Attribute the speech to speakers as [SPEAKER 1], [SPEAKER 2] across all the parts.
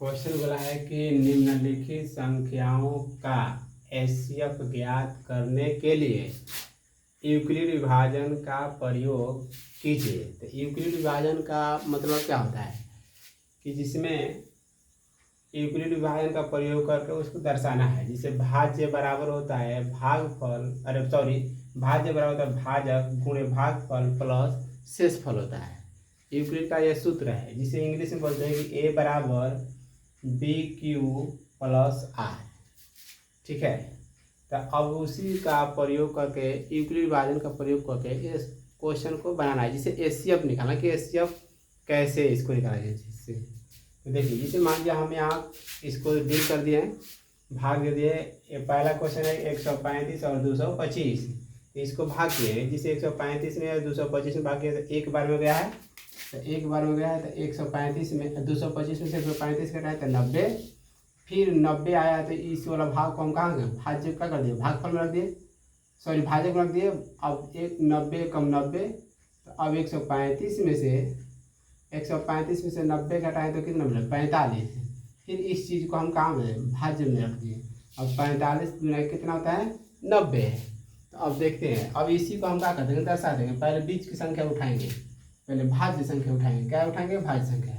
[SPEAKER 1] Question बोला है कि निम्नलिखित संख्याओं का एचसीएफ ज्ञात करने के लिए यूक्लिड विभाजन का प्रयोग कीजिए। तो यूक्लिड विभाजन का मतलब क्या होता है कि जिसमें यूक्लिड विभाजन का प्रयोग करके उसको दर्शाना है। जिसे भाज्य बराबर होता है भाज्य बराबर होता है भाजक गुणे भागफल प्लस शेषफल होता है। यूक्लिड का यह सूत्र है जिसे इंग्लिश में बोलते हैं कि ए बराबर बी क्यू प्लस आर। ठीक है, तो अब उसी का प्रयोग करके यूक्लिड विभाजन का प्रयोग करके इस क्वेश्चन को बनाना है, जिसे एचसीएफ निकालना कि एचसीएफ कैसे इसको निकाला जाए। जिससे तो देखिए, जिसे मान लिया हम यहाँ इसको डील कर दिए हैं, भाग दे दिए। ये पहला क्वेश्चन है 135 और 225, तो इसको भाग किए। जिसे 135 में 225 में भाग किया तो एक बार में गया है, तो एक बार में गया है। तो 135 में 225 में से 135 कटा है तो 90, फिर 90 आया तो इस वाला भाग को हम कहाँ गए भाज्य का कर दिए, भागफल में रख दिए, सॉरी भाजक में रख दिए। अब 90 कम 90, तो अब 135 में से 90 घटाएं तो कितना मिला 45। फिर इस चीज़ को हम कहाँ में भाज्य में रख दिए। अब 45 गुना कितना होता है 90। तो अब देखते हैं, अब इसी को हम क्या कर देंगे दर्शा देंगे। पहले बीच की संख्या उठाएंगे, पहले भाज्य संख्या उठाएंगे। क्या उठाएंगे भाज्य संख्या।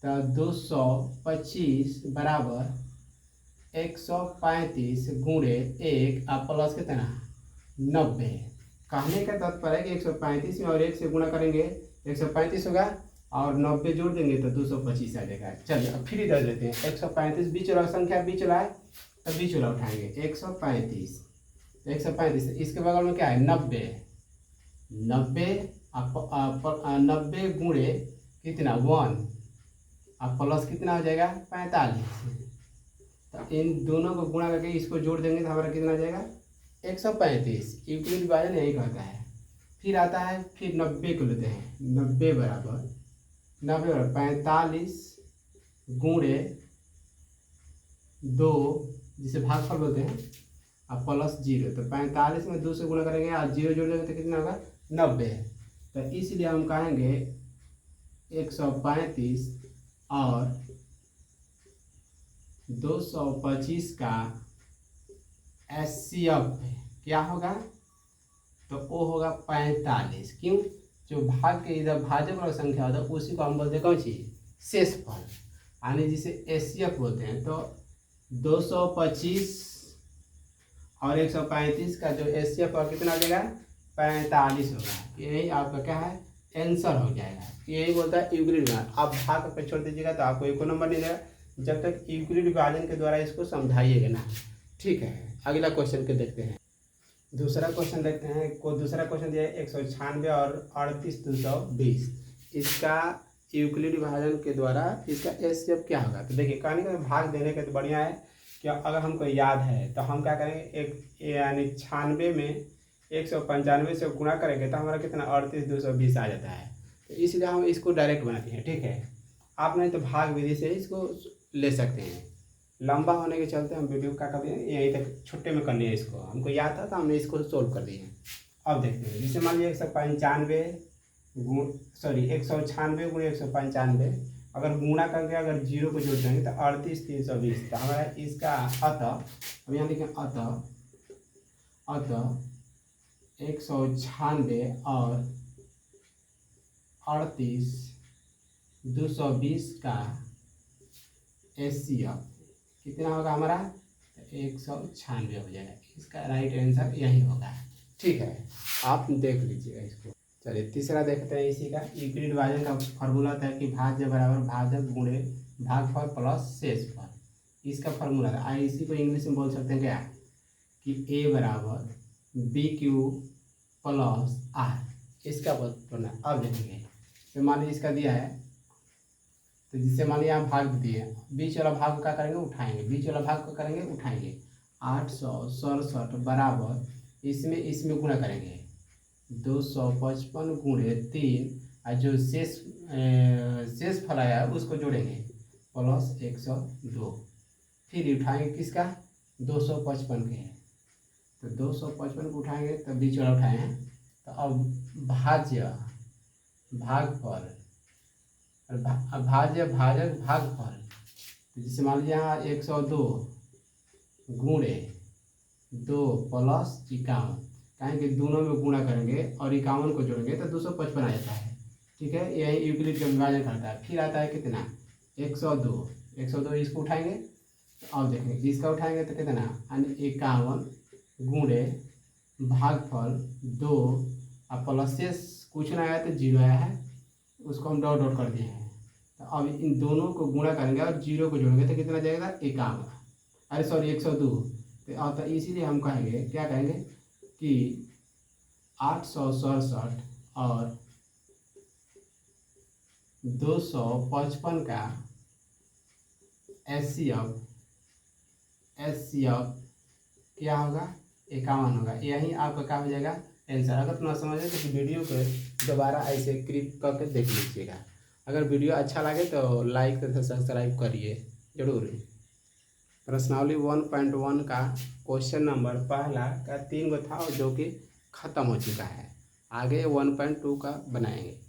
[SPEAKER 1] तो 225 बराबर 135 गुणे 1 अब प्लस कितना 90। कहने का तात्पर्य है कि 135 में और 1 से गुणा करेंगे 135 होगा और 90 जोड़ देंगे तो 225 आ जाएगा। चलिए अब फिर इधर लेते हैं 135 बीच वाला संख्या बीच वाला है तो बीच वाला उठाएंगे 135। 135 इसके बगल में क्या है 90। 90 गुणे कितना 1 अब प्लस कितना हो जाएगा 45। तो इन दोनों को गुणा करके इसको जोड़ देंगे तो हमारा कितना आ जाएगा 135। यूक्लिड विभाजन यही कहता है। फिर आता है फिर 90 को लेते हैं। 90 बराबर 45 गुणे 2 जिसे भागफल बोलते हैं अब प्लस 0। तो 45 में 2 से गुणा करेंगे और 0 जोड़ देंगे तो कितना होगा 90। तो इसलिए हम कहेंगे 135 और 225 का एचसीएफ क्या होगा तो वो होगा 45। क्यों, जो भाग के इधर भाजक वाला संख्या होता है उसी को हम बोलते हैं कौन सी शेषफल, यानी जिसे एचसीएफ बोलते हैं। तो 225 और 135 का जो एचसीएफ और कितना हो जाएगा 45 होगा। यही आपका क्या है आंसर हो जाएगा। यही बोलता है यूक्लिड विभाजन। आप भाग पे छोड़ दीजिएगा तो आपको एक नंबर नहीं देगा जब तक यूक्लिड विभाजन के द्वारा इसको समझाइएगा ना। ठीक है, अगला क्वेश्चन के देखते हैं। दूसरा क्वेश्चन देखते हैं। दूसरा क्वेश्चन दिया है 196 और 38,220। इसका यूक्लिड विभाजन के द्वारा इसका एचसीएफ क्या होगा। तो देखिए, कहने का भाग देने का तो बढ़िया है कि अगर हमको याद है तो हम क्या करेंगे एक यानी 96 में 195 से गुणा करेंगे तो हमारा कितना 38,220 आ जाता है। तो इसलिए हम इसको डायरेक्ट बनाते हैं। ठीक है, आप नहीं तो भाग विधि से इसको ले सकते हैं। लंबा होने के चलते हम वीडियो का कभी यहीं तक छुट्टे में करनी है। इसको हमको याद था तो हमने इसको सोल्व कर दिए। अब देखते हैं, जैसे मान लीजिए 196 गुणे 195 अगर गुणा करके अगर 0 को जोड़ देंगे तो 38,320। तो हमारा इसका अतः अब यहाँ लिखें अतः 196 और 38,220 का एचसीएफ कितना होगा हमारा 196 हो जाएगा। इसका राइट आंसर यही होगा। ठीक है, आप देख लीजिएगा इसको। चलिए तीसरा देखते हैं। इसी का यूक्लिड विभाजन का फॉर्मूला था कि भाज्य बराबर भाजक गुणे भागफल प्लस शेषफल। इसका फॉर्मूला था। इसी को इंग्लिश में बोल सकते हैं क्या कि ए बराबर बी क्यू प्लस आर। इसका बोलना अब देखेंगे। तो मान लीजिए इसका दिया है तो जिससे मान लीजिए आप भाग दिए, बीच वाला भाग को क्या करेंगे उठाएंगे, बीच वाला भाग को करेंगे उठाएंगे। 867 बराबर इसमें गुणा करेंगे 255 गुणे 3 और जो शेष फल आया उसको जोड़ेंगे प्लस 102। फिर उठाएंगे किसका 255 के। तो 255 को उठाएंगे तो बीच वाला उठाए हैं। तो अब भाज्य भागफल भाज्य भाजक भागफल जैसे मान लीजिए यहाँ 102 गुणे 2 प्लस 51, कहेंगे दोनों में गुणा करेंगे और 51 को जोड़ेंगे तो 255 आ जाता है। ठीक है, यही यूक्लिड का विभाजन करता है। फिर आता है कितना 102 इसको उठाएंगे और देखेंगे इसका उठाएंगे तो कितना यानी 51 गुणे भागफल 2 और प्लस शेष कुछ ना आया तो 0 आया है, उसको हम डॉट डॉट कर दिए हैं। तो अब इन दोनों को गुणा करेंगे और 0 को जोड़ेंगे तो कितना जाएगा 51, अरे सॉरी 102। तो इसीलिए हम कहेंगे क्या कहेंगे कि 867 और 255 का एचसीएफ क्या होगा 51 होगा। यही आपका क्या हो जाएगा आंसर। अगर ना समझे तो वीडियो को दोबारा ऐसे क्लिक करके देख लीजिएगा। अगर वीडियो अच्छा लगे तो लाइक तथा सब्सक्राइब करिए जरूर। प्रश्नावली 1.1 का क्वेश्चन नंबर पहला का 3 गो था जो कि ख़त्म हो चुका है। आगे 1.2 का बनाएंगे।